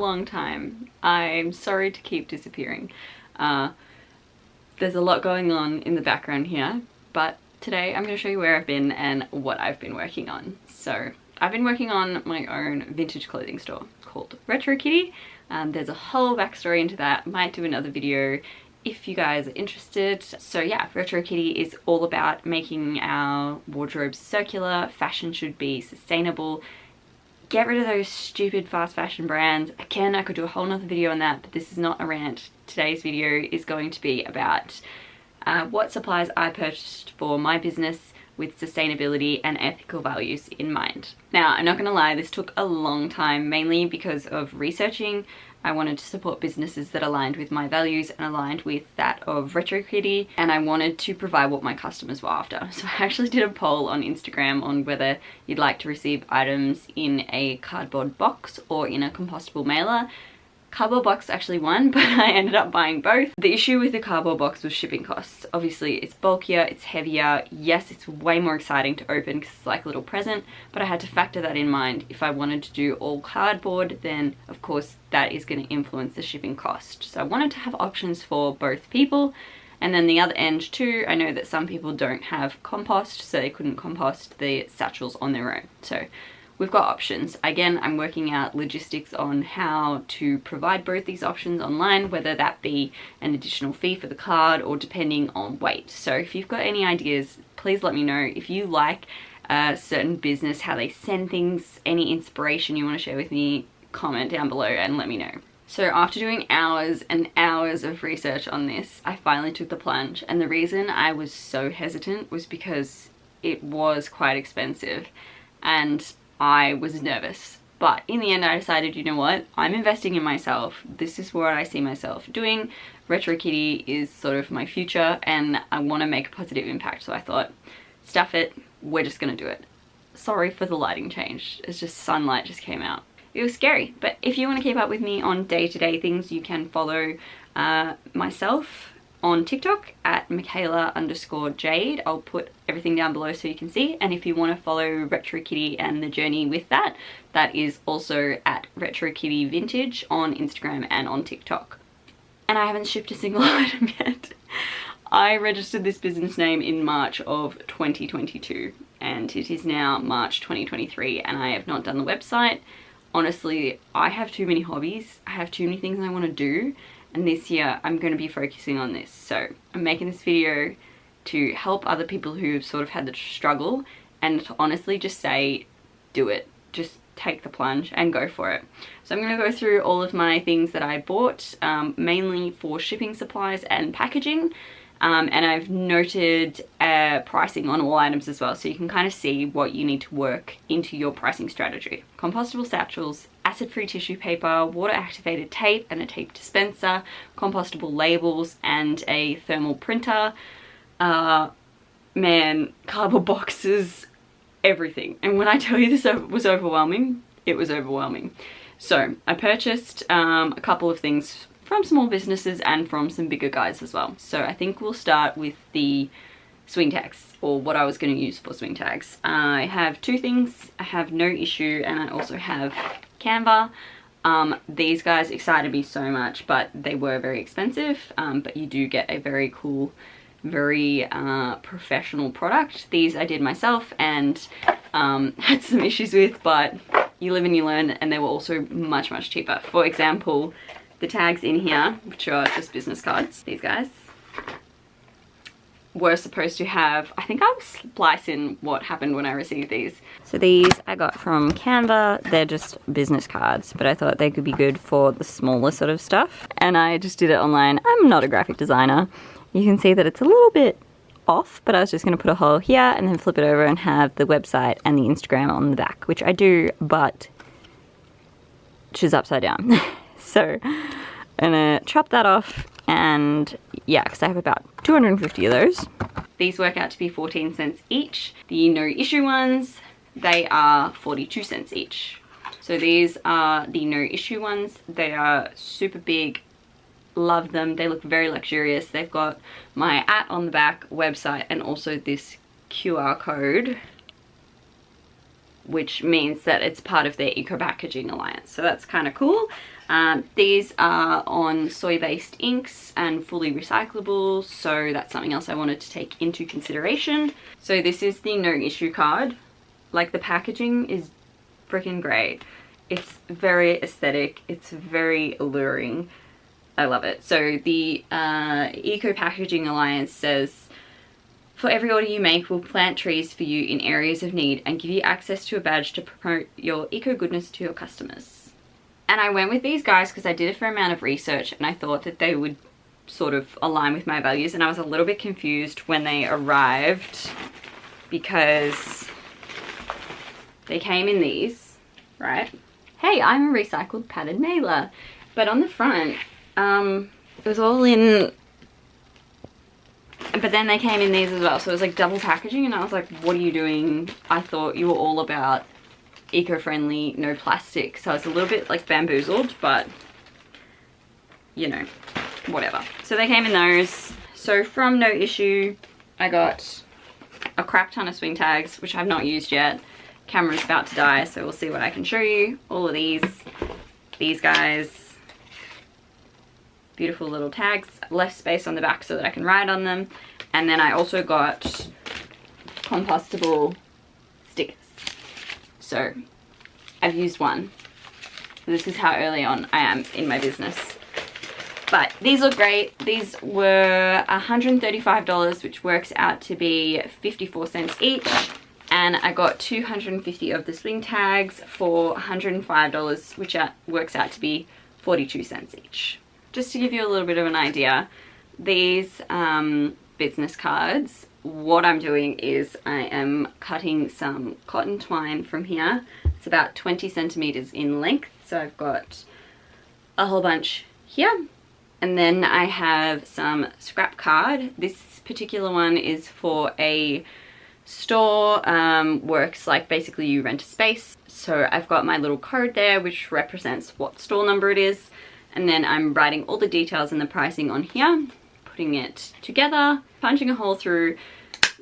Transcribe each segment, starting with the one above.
long time. I'm sorry to keep disappearing. There's a lot going on in the background here, but today I'm going to show you where I've been and what I've been working on. So I've been working on my own vintage clothing store called Retro Kitty. There's a whole backstory into that. Might do another video if you guys are interested. So yeah, Retro Kitty is all about making our wardrobes circular. Fashion should be sustainable. Get rid of those stupid fast fashion brands. Again, I could do a whole nother video on that, but this is not a rant. Today's video is going to be about what supplies I purchased for my business with sustainability and ethical values in mind. Now, I'm not gonna lie, this took a long time, mainly because of researching. I wanted to support businesses that aligned with my values and aligned with that of Retro Kitty, and I wanted to provide what my customers were after. So I actually did a poll on Instagram on whether you'd like to receive items in a cardboard box or in a compostable mailer. Cardboard box actually won, but I ended up buying both. The issue with the cardboard box was shipping costs. Obviously it's bulkier, it's heavier. Yes, it's way more exciting to open because it's like a little present, but I had to factor that in mind. If I wanted to do all cardboard, then of course that is going to influence the shipping cost. So I wanted to have options for both people. And then the other end too, I know that some people don't have compost, so they couldn't compost the satchels on their own. So we've got options. Again, I'm working out logistics on how to provide both these options online, whether that be an additional fee for the card or depending on weight. So if you've got any ideas, please let me know. If you like a certain business, how they send things, any inspiration you want to share with me, comment down below and let me know. So after doing hours and hours of research on this, I finally took the plunge. And the reason I was so hesitant was because it was quite expensive and I was nervous, but in the end I decided, you know what, I'm investing in myself. This is what I see myself doing. Retro Kitty is sort of my future and I want to make a positive impact. So I thought, stuff it, we're just gonna do it. Sorry for the lighting change. It's just sunlight just came out. It was scary, but if you want to keep up with me on day-to-day things, you can follow myself on TikTok at Michaela_Jade. I'll put everything down below so you can see. And if you want to follow Retro Kitty and the journey with that, that is also at Retro Kitty Vintage on Instagram and on TikTok. And I haven't shipped a single item yet. I registered this business name in March of 2022 and it is now March 2023 and I have not done the website. Honestly, I have too many hobbies. I have too many things I want to do. And this year I'm going to be focusing on this. So I'm making this video to help other people who've sort of had the struggle and to honestly just say, do it. Just take the plunge and go for it. So I'm going to go through all of my things that I bought, mainly for shipping supplies and packaging. And I've noted pricing on all items as well, so you can kind of see what you need to work into your pricing strategy. Compostable satchels, acid-free tissue paper, water-activated tape and a tape dispenser, compostable labels and a thermal printer. Man, cardboard boxes, everything. And when I tell you this was overwhelming, it was overwhelming. So I purchased a couple of things from small businesses and from some bigger guys as well. So I think we'll start with the swing tags, or what I was going to use for swing tags. I have two things. I have No Issue and I also have Canva. These guys excited me so much, but they were very expensive, but you do get a very cool, very professional product. These I did myself and had some issues with, but you live and you learn, and they were also much, much cheaper. For example, the tags in here, which are just business cards, these guys, were supposed to have, I think I was splicing what happened when I received these. So these I got from Canva. They're just business cards, but I thought they could be good for the smaller sort of stuff. And I just did it online. I'm not a graphic designer. You can see that it's a little bit off, but I was just going to put a hole here and then flip it over and have the website and the Instagram on the back, which I do, but she's upside down. So I'm gonna chop that off, and yeah, because I have about 250 of those. These work out to be 14 cents each. The No Issue ones, they are 42 cents each. So these are the No Issue ones. They are super big. Love them. They look very luxurious. They've got my on the back, website, and also this QR code which means that it's part of their Eco Packaging Alliance. So that's kind of cool. These are on soy-based inks and fully recyclable, so that's something else I wanted to take into consideration. So this is the no issue card. Like, the packaging is freaking great. It's very aesthetic, it's very alluring. I love it. So the Eco Packaging Alliance says, for every order you make, we'll plant trees for you in areas of need and give you access to a badge to promote your eco goodness to your customers. And I went with these guys because I did a fair amount of research and I thought that they would sort of align with my values, and I was a little bit confused when they arrived because they came in these, right? Hey, I'm a recycled padded mailer. But on the front, it was all in, but then they came in these as well, so it was like double packaging, and I was like, what are you doing? I thought you were all about eco-friendly, no plastic. So I was a little bit like bamboozled, but you know, whatever. So they came in those. So from No Issue, I got a crap ton of swing tags, which I've not used yet. Camera's about to die, so we'll see what I can show you. All of these guys. Beautiful little tags, left space on the back so that I can write on them. And then I also got compostable stickers. So I've used one. This is how early on I am in my business. But these look great. These were $135, which works out to be 54 cents each. And I got 250 of the swing tags for $105, which works out to be 42 cents each. Just to give you a little bit of an idea, these business cards, what I'm doing is I am cutting some cotton twine from here. It's about 20 centimeters in length. So I've got a whole bunch here. And then I have some scrap card. This particular one is for a store, works like basically you rent a space. So I've got my little code there, which represents what store number it is. And then I'm writing all the details and the pricing on here, putting it together, punching a hole through,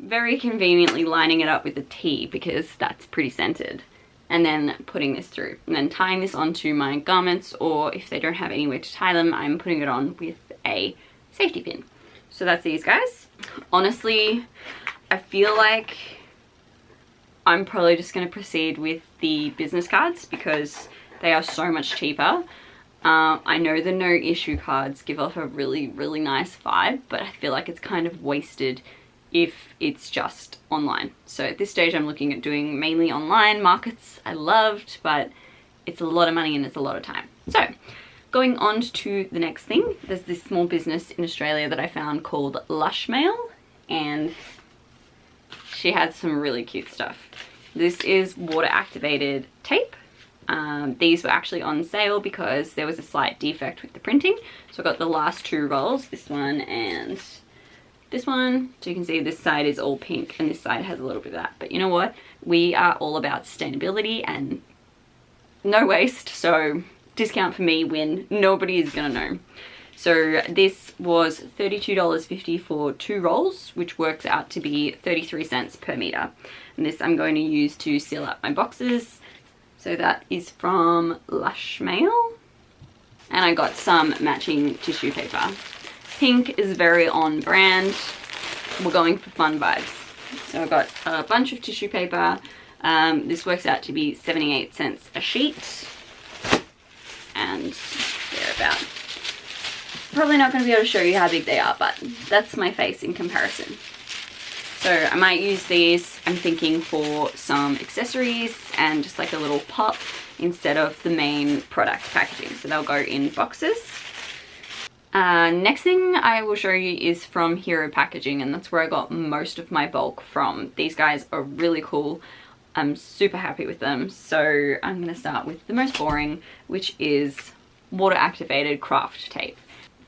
very conveniently lining it up with a T because that's pretty centered, and then putting this through and then tying this onto my garments, or if they don't have anywhere to tie them, I'm putting it on with a safety pin. So that's these guys. Honestly, I feel like I'm probably just going to proceed with the business cards because they are so much cheaper. I know the no issue cards give off a really, really nice vibe, but I feel like it's kind of wasted if it's just online. So at this stage I'm looking at doing mainly online. Markets I loved, but it's a lot of money and it's a lot of time. So going on to the next thing, there's this small business in Australia that I found called Lush Mail, and she had some really cute stuff. This is water activated tape. These were actually on sale because there was a slight defect with the printing. So I got the last two rolls, this one and this one. So you can see this side is all pink and this side has a little bit of that. But you know what? We are all about sustainability and no waste. So discount for me when nobody is gonna know. So this was $32.50 for 2 rolls, which works out to be 33 cents per meter. And this I'm going to use to seal up my boxes. So that is from Lush Mail. And I got some matching tissue paper. Pink is very on brand. We're going for fun vibes. So I got a bunch of tissue paper. This works out to be 78 cents a sheet. And they're about, probably not going to be able to show you how big they are, but that's my face in comparison. So I might use these, I'm thinking, for some accessories and just like a little pop instead of the main product packaging. So they'll go in boxes. Next thing I will show you is from Hero Packaging, and that's where I got most of my bulk from. These guys are really cool. I'm super happy with them. So I'm going to start with the most boring, which is water activated craft tape.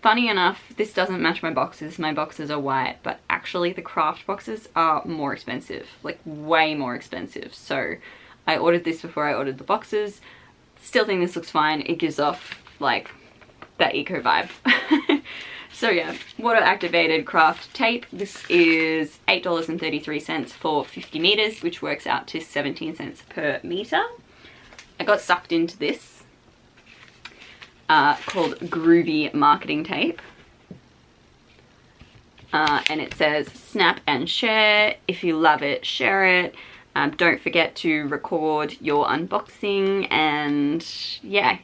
Funny enough, this doesn't match my boxes. My boxes are white, but actually the craft boxes are more expensive, like way more expensive. So I ordered this before I ordered the boxes. Still think this looks fine. It gives off like that eco vibe. So yeah, water activated craft tape. This is $8.33 for 50 meters, which works out to 17 cents per meter. I got sucked into this called Groovy Marketing Tape. And it says snap and share. If you love it, share it. Don't forget to record your unboxing, and yeah,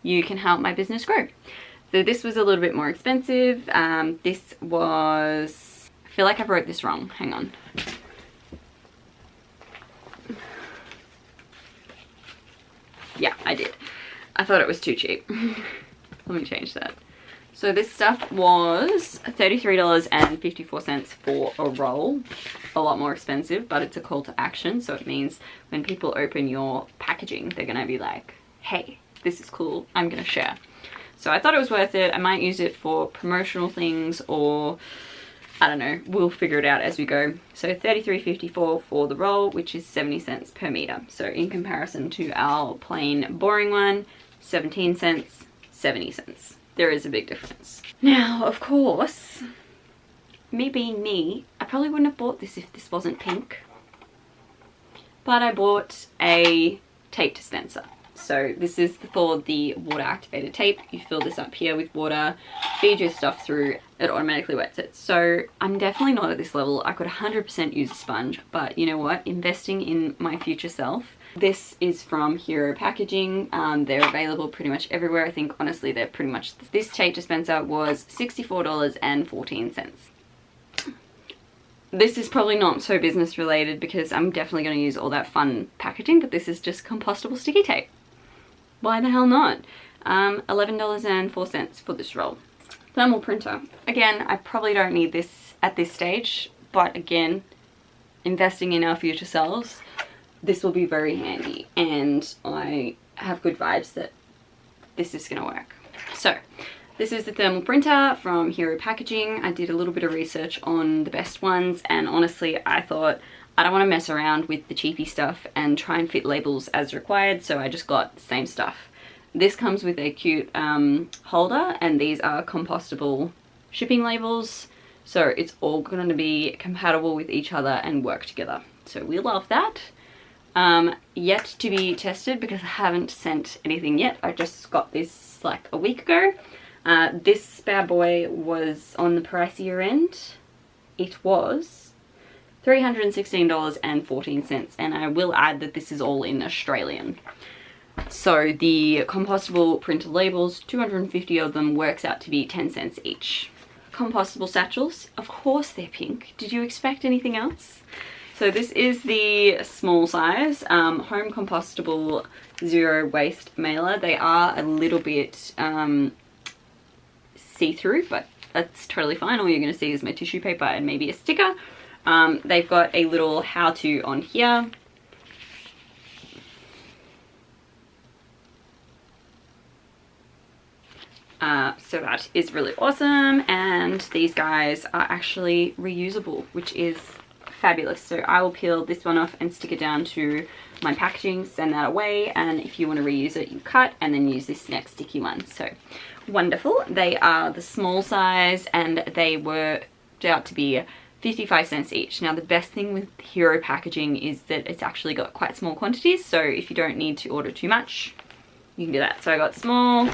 you can help my business grow. So this was a little bit more expensive. This was, I feel like I wrote this wrong. Hang on. Yeah, I did. I thought it was too cheap. Let me change that. So this stuff was $33.54 for a roll. A lot more expensive, but it's a call to action. So it means when people open your packaging, they're gonna be like, hey, this is cool, I'm gonna share. So I thought it was worth it. I might use it for promotional things, or I don't know, we'll figure it out as we go. So $33.54 for the roll, which is 70 cents per meter. So in comparison to our plain boring one, 17 cents, 70 cents. There is a big difference. Now, of course, me being me, I probably wouldn't have bought this if this wasn't pink. But I bought a tape dispenser. So this is for the water activated tape. You fill this up here with water, feed your stuff through, it automatically wets it. So I'm definitely not at this level. I could 100% use a sponge, but you know what? Investing in my future self. This is from Hero Packaging. They're available pretty much everywhere. I think honestly they're pretty much, this tape dispenser was $64.14. This is probably not so business related because I'm definitely going to use all that fun packaging, but this is just compostable sticky tape. Why the hell not? $11.04 for this roll. Thermal printer. Again, I probably don't need this at this stage, but again, investing in our future selves, this will be very handy, and I have good vibes that this is gonna work. So this is the thermal printer from Hero Packaging. I did a little bit of research on the best ones, and honestly I thought I don't want to mess around with the cheapy stuff and try and fit labels as required, so I just got the same stuff. This comes with a cute holder, and these are compostable shipping labels, so it's all going to be compatible with each other and work together. So we love that. Yet to be tested because I haven't sent anything yet. I just got this like a week ago. This bad boy was on the pricier end. It was $316.14, and I will add that this is all in Australian. So the compostable printer labels, 250 of them, works out to be 10 cents each. Compostable satchels, of course they're pink. Did you expect anything else? So this is the small size home compostable zero waste mailer. They are a little bit see-through, but that's totally fine. All you're going to see is my tissue paper and maybe a sticker. They've got a little how-to on here. So that is really awesome, and these guys are actually reusable, which is fabulous. So I will peel this one off and stick it down to my packaging, send that away, and if you want to reuse it, you cut and then use this next sticky one. So wonderful. They are the small size, and they worked out to be 55 cents each. Now the best thing with Hero Packaging is that it's actually got quite small quantities, so if you don't need to order too much, you can do that. So I got small,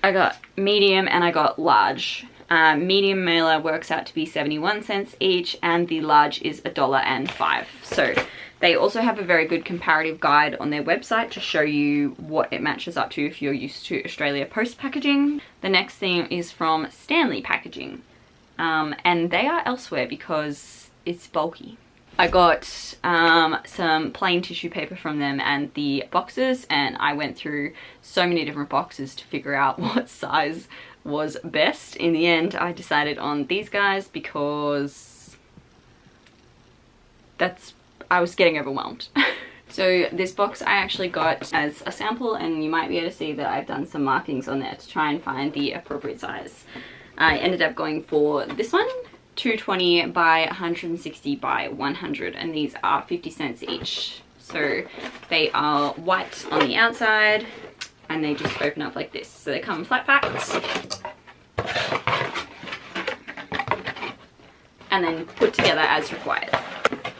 I got medium, and I got large. Medium mailer works out to be 71 cents each, and the large is $1.05. So they also have a very good comparative guide on their website to show you what it matches up to if you're used to Australia Post packaging. The next thing is from Stanley Packaging, and they are elsewhere because it's bulky. I got some plain tissue paper from them and the boxes, and I went through so many different boxes to figure out what size was best. In the end, I decided on these guys because I was getting overwhelmed. So this box I actually got as a sample, and you might be able to see that I've done some markings on there to try and find the appropriate size. I ended up going for this one, 220 by 160 by 100, and these are 50 cents each. So they are white on the outside, and they just open up like this. So they come in flat packs. and then put together as required.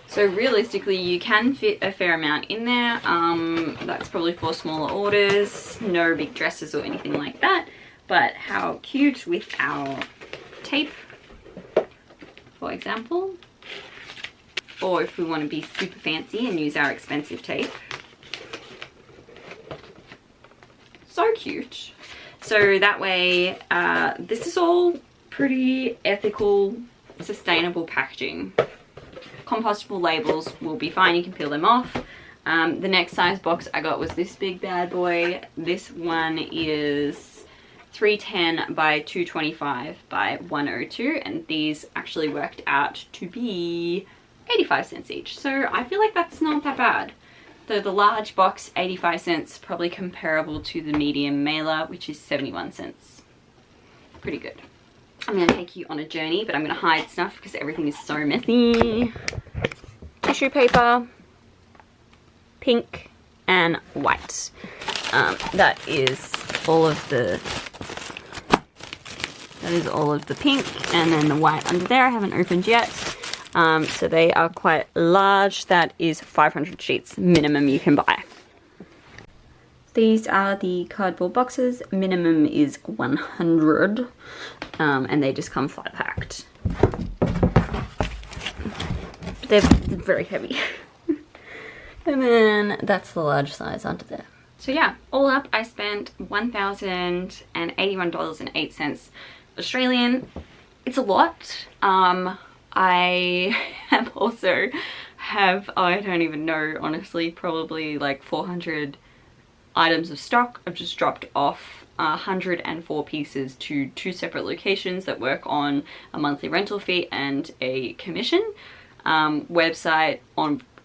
So realistically, you can fit a fair amount in there. That's probably for smaller orders, no big dresses or anything like that. But how cute with our tape, for example. Or if we want to be super fancy and use our expensive tape. So cute. So that way, this is all pretty ethical, sustainable packaging. Compostable labels will be fine, you can peel them off. The next size box I got was this big bad boy. This one is 310 by 225 by 102, and these actually worked out to be 85 cents each. So I feel like that's not that bad. So the large box, 85 cents, probably comparable to the medium mailer, which is 71 cents. Pretty good. I'm going to take you on a journey, but I'm going to hide stuff because everything is so messy. Tissue paper, pink and white. That is all of the pink, and then the white under there I haven't opened yet. So they are quite large. That is 500 sheets minimum you can buy. These are the cardboard boxes. Minimum is 100, and they just come flat packed. They're very heavy. And then that's the large size under there. So yeah, all up I spent $1,081.08 Australian. It's a lot. I have also I don't even know, honestly, probably like 400 items of stock. I've just dropped off 104 pieces to 2 separate locations that work on a monthly rental fee and a commission. Website,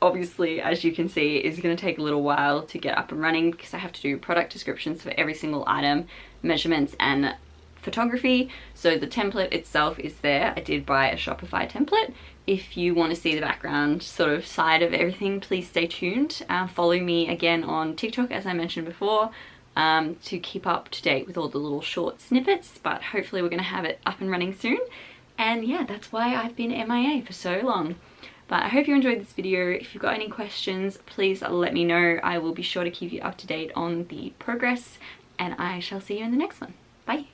obviously, as you can see, is going to take a little while to get up and running because I have to do product descriptions for every single item, measurements and photography. So the template itself is there. I did buy a Shopify template. If you want to see the background sort of side of everything, please stay tuned. Follow me again on TikTok, as I mentioned before, to keep up to date with all the little short snippets, but hopefully we're going to have it up and running soon. And yeah, that's why I've been MIA for so long. But I hope you enjoyed this video. If you've got any questions, please let me know. I will be sure to keep you up to date on the progress, and I shall see you in the next one. Bye.